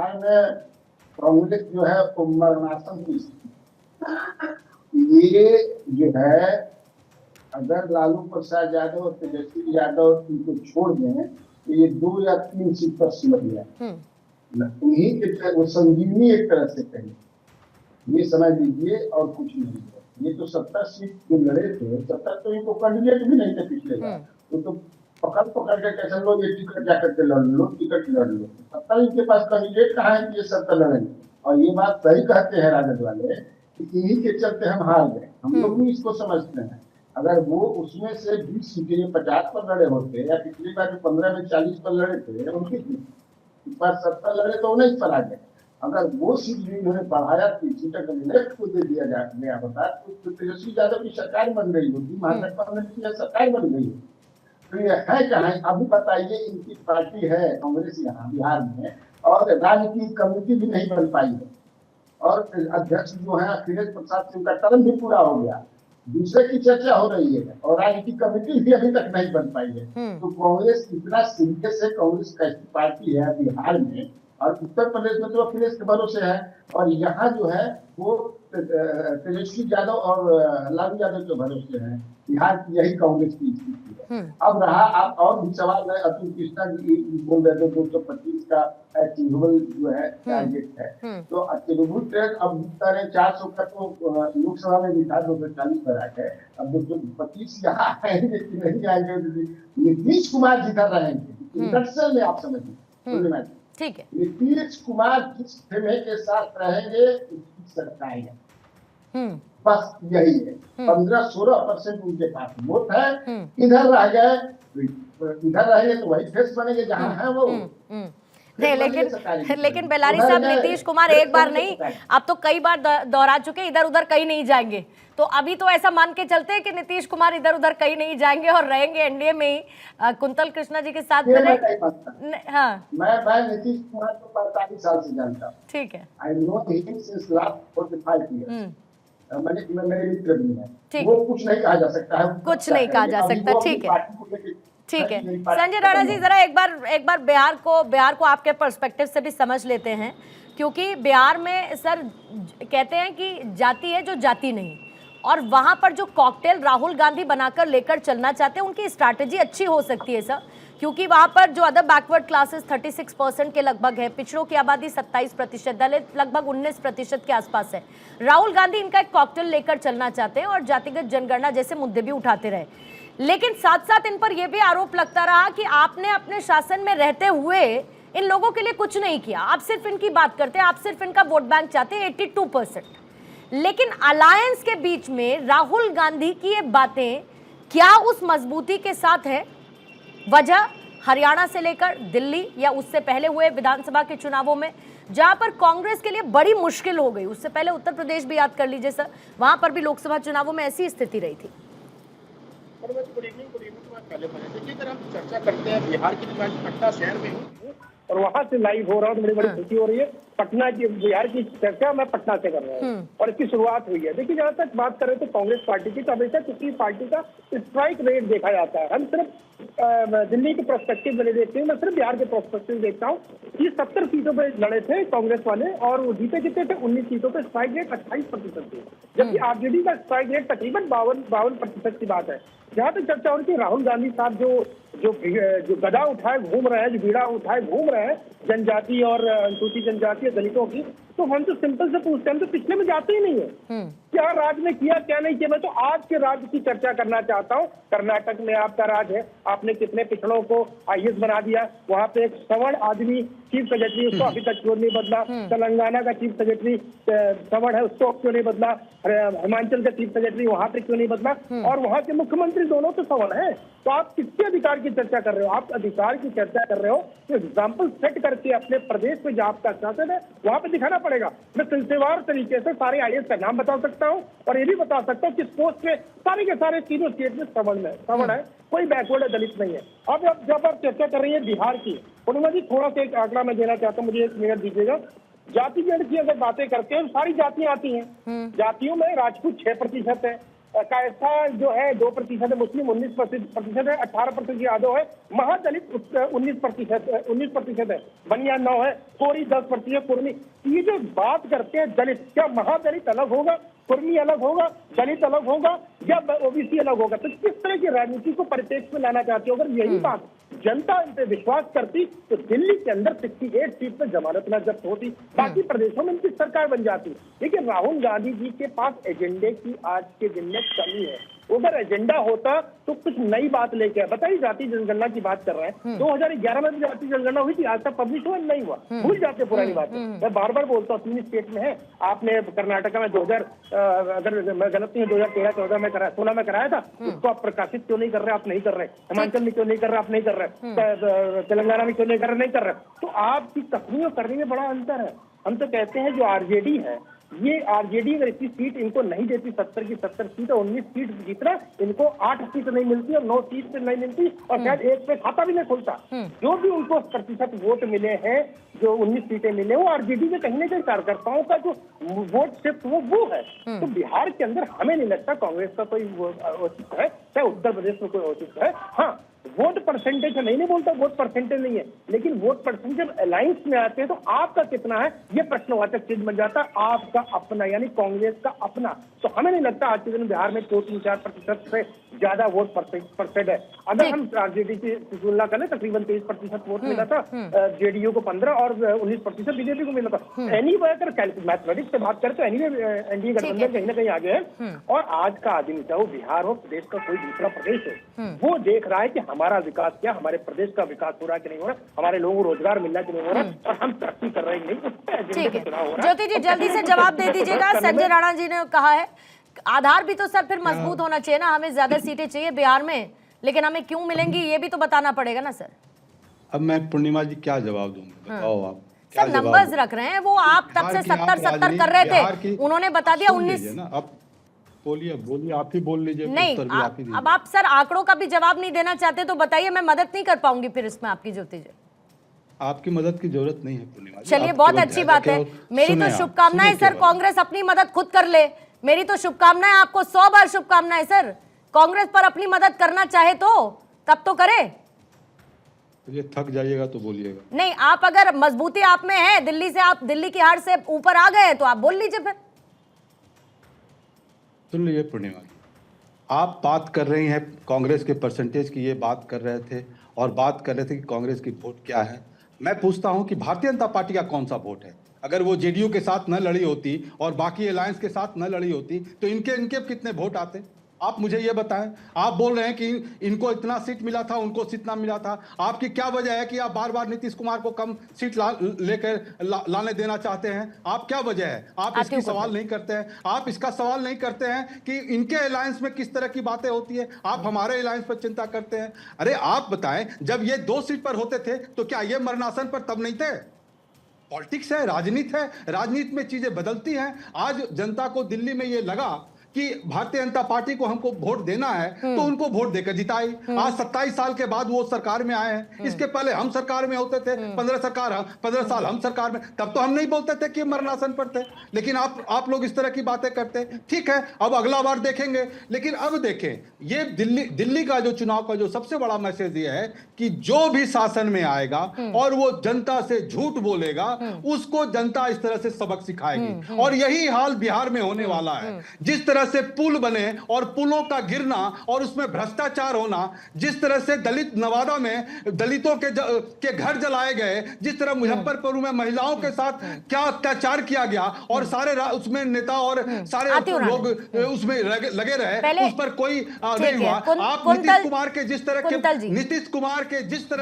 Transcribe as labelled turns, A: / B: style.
A: बिहार में कांग्रेस जो है वो मरणासन की स्थिति। ये जो है, अगर लालू प्रसाद यादव और तेजस्वी यादव इनको छोड़ दें तो ये 2 या 3 सीट पर सिमट जाए। इन्हीं के वो संजीवनी एक तरह से कहें, ये समझ लीजिए, और कुछ नहीं है। ये तो 70 सीट जो लड़े थे, 70 तो इनको कैंडिडेट भी नहीं थे पिछले बार। वो तो पकड़ पकड़ के कैसे लो, ये टिकट जाकर के लड़ लो, टिकट लड़ लो। 70 इनके पास कैंडिडेट कहाँ है कि ये 70 लड़ेंगे। और ये बात सही कहते हैं राजद वाले कि इन्हीं के चलते हम हार गए। हम लोग भी इसको समझते हैं। अगर वो उसमें से 20 सीटें 50 पर लड़े होते, या पिछली बार 15 में 40 पर लड़े थे, उनकी इस बार 70 लड़े तो 19 पर आ गए। अगर वो सीट भी उन्होंने बढ़ाया, सीटें लेफ्ट को दे दिया गया होता तो तेजस्वी यादव की सरकार बन गई होती, महागठबंधन की सरकार बन गई होती। तो ये है कहाँ? अभी बताइए, इनकी पार्टी है कांग्रेस यहाँ बिहार में, और राजनीतिक कमेटी भी नहीं बन पाई है, और अध्यक्ष जो है अखिलेश प्रसाद सिंह का टर्म भी पूरा हो गया, दूसरे की चर्चा हो रही है, और राजनीतिक कमेटी भी अभी तक नहीं बन पाई है। तो कांग्रेस इतना सीरियस है, कांग्रेस कैसी पार्टी है बिहार में, और उत्तर प्रदेश में तो अखिलेश के भरोसे है, और यहाँ जो है वो तेजस्वी यादव और लालू यादव के भरोसे है। बिहार की यही कांग्रेस की स्थिति है। अब रहा, आप और भी सवाल है, अतुल कृष्णा जी बोल रहे थे 225 का अचीवेबल जो है टारगेट है, तो अचीवेबल ट्रेड अब दिखता रहे 400 का तो लोकसभा में भी था, 240 पर आ गए। अब 225 यहाँ आएंगे कि नहीं आएंगे, नीतीश कुमार जिधर रहेंगे में, आप समझिए।
B: ठीक है,
A: नीतीश कुमार जिस खेमे के साथ रहेंगे उसकी सरकार है, बस यही है। 15-16% उनके पास वोट है। इधर रह गए, इधर रहेंगे तो वही फेस बनेंगे जहां है वो।
B: नहीं, लेकिन बेलारी साहब, नीतीश कुमार एक बार नहीं, अब तो कई बार दोहरा चुके, इधर उधर कहीं नहीं जाएंगे। तो अभी तो ऐसा मान के चलते हैं कि नीतीश कुमार इधर उधर कहीं नहीं जाएंगे और रहेंगे एनडीए में ही, कुंतल कृष्णा जी के साथ।
A: हाँ, मैं नीतीश कुमार को 45 साल से जानता हूँ।
B: ठीक है,
A: I know him since last 45 years. मेरे मित्र भी हैं। वो कुछ नहीं कहा जा सकता है,
B: कुछ नहीं कहा जा सकता। ठीक है, ठीक है। संजय राणा जी, जरा एक बार बिहार को आपके पर्सपेक्टिव से भी समझ लेते हैं, क्योंकि बिहार में सर कहते हैं कि जाति है जो जाति नहीं, और वहां पर जो कॉकटेल राहुल गांधी बनाकर लेकर चलना चाहते हैं, उनकी स्ट्रैटेजी अच्छी हो सकती है सर, क्योंकि वहां पर जो अदर बैकवर्ड क्लासेस 36% के लगभग है, पिछड़ों की आबादी 27%, दलित लगभग 19% के आसपास है। राहुल गांधी इनका एक कॉकटेल लेकर चलना चाहते हैं और जातिगत जनगणना जैसे मुद्दे भी उठाते रहे। लेकिन साथ साथ इन पर यह भी आरोप लगता रहा कि आपने अपने शासन में रहते हुए इन लोगों के लिए कुछ नहीं किया, आप सिर्फ इनकी बात करते हैं, आप सिर्फ इनका वोट बैंक चाहते हैं 82%। लेकिन अलायंस के बीच में राहुल गांधी की ये बातें क्या उस मजबूती के साथ है? वजह हरियाणा से लेकर दिल्ली या उससे पहले हुए विधानसभा के चुनावों में, जहां पर कांग्रेस के लिए बड़ी मुश्किल हो गई। उससे पहले उत्तर प्रदेश भी याद कर लीजिए सर, वहां पर भी लोकसभा चुनावों में ऐसी स्थिति रही थी।
C: देखिए, अगर हम चर्चा करते हैं बिहार की, पटना शहर में हूँ और वहाँ से लाइव हो रहा हूँ तो बड़ी बड़ी खुशी हो रही है। पटना की, बिहार की चर्चा मैं पटना से कर रहा हूँ और इसकी शुरुआत हुई है। देखिए, जहाँ तक बात करें तो कांग्रेस पार्टी की, तो हमेशा किसी पार्टी का स्ट्राइक रेट देखा जाता है। हम सिर्फ दिल्ली के प्रोस्पेक्टिव में देखते हैं, मैं सिर्फ बिहार के प्रोस्पेक्टिव देखता हूँ। ये 70 सीटों पे लड़े थे कांग्रेस वाले, और वो जीते कितने थे? 19 सीटों पे स्ट्राइक रेट 28% थे, जबकि आरजेडी का स्ट्राइक रेट तकरीबन 52% की बात है। जहाँ तक चर्चा हो रही थी, राहुल गांधी साहब जो गदा उठाए घूम रहे हैं, जो बीड़ा उठाए घूम रहे हैं जनजाति और अनुसूचित जनजाति और दलितों की, तो हम तो सिंपल से पूछते हैं, हम तो पिछले में जाते ही नहीं है। क्या राज्य में किया, क्या नहीं किया। मैं तो आज के राज्य की चर्चा करना चाहता हूँ। कर्नाटक में आपका राज है, आपने कितने पिछड़ों को आईएएस बना दिया। वहाँ पे एक सवर्ण आदमी चीफ सेक्रेटरी, उसको अभी तक क्यों नहीं बदला। तेलंगाना का चीफ सेक्रेटरी सवर्ण है, उसको क्यों नहीं बदला। हिमाचल का चीफ सेक्रेटरी वहाँ पे क्यों नहीं बदला, और वहाँ के मुख्यमंत्री दोनों तो सवर्ण है। तो आप किसके अधिकार की चर्चा कर रहे हो? आप अधिकार की चर्चा कर रहे हो तो एग्जाम्पल सेट करके अपने प्रदेश में जो आपका शासन है वहाँ पे दिखाना पड़ेगा। मैं सिलसिलेवार तरीके से सारे आईएएस का नाम बता सकता हूँ, और ये भी बता सकता हूँ किस पोस्ट पे सारे के सारे तीनों स्टेट में सवर्ण है, कोई बैकवर्ड है, दलित नहीं है। अब जब आप चर्चा कर रही है बिहार की, पूर्णिमा जी थोड़ा सा एक आंकड़ा मैं देना चाहता हूँ, मुझे 1 मिनट दीजिएगा। जाति की अगर बातें करते हैं, सारी जातियां आती हैं। जातियों में राजपूत 6% है, का ऐसा जो है 2% है मुस्लिम, 19% है, 18% यादव है, महादलित 19% है, बनिया 9 है, कोरी 10% कुर्मी। ये जो बात करते हैं दलित, क्या महादलित अलग होगा, कुर्मी अलग होगा, दलित अलग होगा या ओबीसी अलग होगा? तो किस तरह की राजनीति को परिप्रेक्ष्य में लाना चाहते हो? अगर यही बात जनता इन पे विश्वास करती तो दिल्ली के अंदर 68 सीट पर जमानत न जब्त होती, बाकी प्रदेशों में इनकी सरकार बन जाती। लेकिन राहुल गांधी जी के पास एजेंडे की आज के दिन में कमी है। अगर एजेंडा होता तो कुछ नई बात लेके बताई जाती। जनगणना की बात कर रहे हैं, 2011 में भी जाती जनगणना हुई थी, आज तक पब्लिश हुआ नहीं हुआ, भूल जाते पुरानी बातें। मैं बार बार बोलता हूँ 3 स्टेट में है, आपने कर्नाटका में 2000 अगर मैं गलत नहीं 2013-14 में कराया, 16 में कराया था, उसको आप प्रकाशित क्यों नहीं कर रहे? आप नहीं कर रहे। हिमाचल में क्यों नहीं कर रहे? आप नहीं कर रहे। तेलंगाना में क्यों नहीं कर रहे? नहीं कर रहे। तो आपकी कथनी और करने में बड़ा अंतर है। हम तो कहते हैं जो आरजेडी है, ये आरजेडी अगर इतनी सीट इनको नहीं देती, 70 की 70 सीट और 19 सीट जीतना, इनको 8 सीट नहीं मिलती और 9 सीट नहीं मिलती और शायद एक पे खाता भी नहीं खुलता। जो भी उनको प्रतिशत वोट मिले हैं, जो 19 सीटें मिले, वो आरजेडी के कहीं ना कहीं कार्यकर्ताओं का जो वोट शिफ्ट वो है। तो बिहार के अंदर हमें नहीं लगता कांग्रेस का कोई औचित्य है, चाहे उत्तर प्रदेश में कोई औचित्य है। हाँ, वोट परसेंटेज नहीं बोलता, वोट परसेंटेज नहीं है, लेकिन वोट परसेंटेज अलायंस में आते हैं तो आपका कितना है ये प्रश्नवाचक चीज बन जाता है। आपका अपना यानी कांग्रेस का अपना। तो हमें नहीं लगता आज के दिन बिहार में 2-3-4% से ज्यादा वोट परसेंट है। अगर हम आरजेडी की तुलना करें, तकरीबन 23% वोट मिला था जेडीयू को, 15 और 19% बीजेपी को मिला था। एनीवे अगर मैथमेटिक्स से बात करें तो एनीवे एनडीए गठबंधन कहीं ना कहीं आगे है। और आज का आदमी, चाहे वो बिहार हो, प्रदेश का कोई दूसरा प्रदेश है, वो देख रहा है कि हमारा विकास क्या, हमारे प्रदेश का विकास हो रहा है कि नहीं हो रहा, हमारे लोगों को रोजगार मिल रहा है कि नहीं हो रहा, और हम तरक्की कर रहे हैं नहीं, उस पर एजेंडे पे चुनाव हो रहा है।
B: ज्योति जी जल्दी से जवाब दे दीजिएगा। संजय राणा जी ने कहा है आधार भी तो सर फिर मजबूत होना चाहिए ना, हमें ज्यादा सीटें चाहिए बिहार में, लेकिन हमें क्यों मिलेंगी ये भी तो बताना पड़ेगा ना सर।
D: अब मैं पूर्णिमा जी क्या जवाब दूंगा, बताओ आप।
B: सर नंबर्स रख रहे हैं, वो आप तब से 70 कर रहे थे, उन्होंने बता दिया 19।
D: अब बोलिए आप ही बोल लीजिए।
B: नहीं अब आप सर आंकड़ों का भी जवाब नहीं देना चाहते तो बताइए, मैं मदद नहीं कर पाऊंगी फिर इसमें आपकी। ज्योति जी
D: आपकी मदद की जरूरत नहीं है पूर्णिमा।
B: चलिए बहुत अच्छी बात है, मेरी तो शुभकामनाएं सर कांग्रेस अपनी मदद खुद कर ले। मेरी तो शुभकामनाएं, आपको 100 बार शुभकामनाएं सर। कांग्रेस पर अपनी मदद करना चाहे तो तब तो करे।
D: ये थक जाइएगा तो बोलिएगा।
B: नहीं, आप अगर मजबूती आप में है, दिल्ली से आप दिल्ली की हार से ऊपर आ गए तो आप बोल लीजिए फिर।
D: सुन लीजिए पूर्णिमा जी, आप बात कर रही हैं कांग्रेस के परसेंटेज की, ये बात कर रहे थे और बात कर रहे थे कि कांग्रेस की वोट क्या है। मैं पूछता हूं कि भारतीय जनता पार्टी का कौन सा वोट है? अगर वो जेडीयू के साथ न लड़ी होती और बाकी अलायंस के साथ न लड़ी होती तो इनके कितने वोट आते? आप मुझे ये बताएं। आप बोल रहे हैं कि इनको इतना सीट मिला था, उनको इतना मिला था। आपकी क्या वजह है कि आप बार बार नीतीश कुमार को कम सीट लाने देना चाहते हैं? आप क्या वजह है? आप इसकी सवाल नहीं करते हैं। आप इसका सवाल नहीं करते हैं कि इनके अलायंस में किस तरह की बातें होती है। आप हमारे अलायंस पर चिंता करते हैं। अरे आप बताएं, जब ये 2 सीट पर होते थे तो क्या ये मरणासन पर तब नहीं थे? पॉलिटिक्स है, राजनीति है, राजनीति में चीजें बदलती हैं। आज जनता को दिल्ली में ये लगा कि भारतीय जनता पार्टी को हमको वोट देना है तो उनको वोट देकर जिताई। आज 27 साल के बाद वो सरकार में आए हैं। इसके पहले हम सरकार में होते थे, 15 साल हम सरकार में, तब तो हम नहीं बोलते थे कि मरणासन पर थे। लेकिन आप लोग इस तरह की बातें करते। ठीक है, अब अगला बार देखेंगे। लेकिन अब देखें, ये दिल्ली का जो चुनाव का जो सबसे बड़ा मैसेज ये है कि जो भी शासन में आएगा और वो जनता से झूठ बोलेगा, उसको जनता इस तरह से सबक सिखाएगी। और यही हाल बिहार में होने वाला है। जिस तरह से पुल बने और पुलों का गिरना और उसमें भ्रष्टाचार होना, जिस तरह से नवादा में दलितों के घर जलाए गए, जिस तरह मुजफ्फरपुर में महिलाओं के साथ क्या अत्याचार किया गया और सारे उसमें नेता और सारे लोग उसमें लगे रहे, उस पर कोई नहीं हुआ। आप नीतीश कुमार के जिस तरह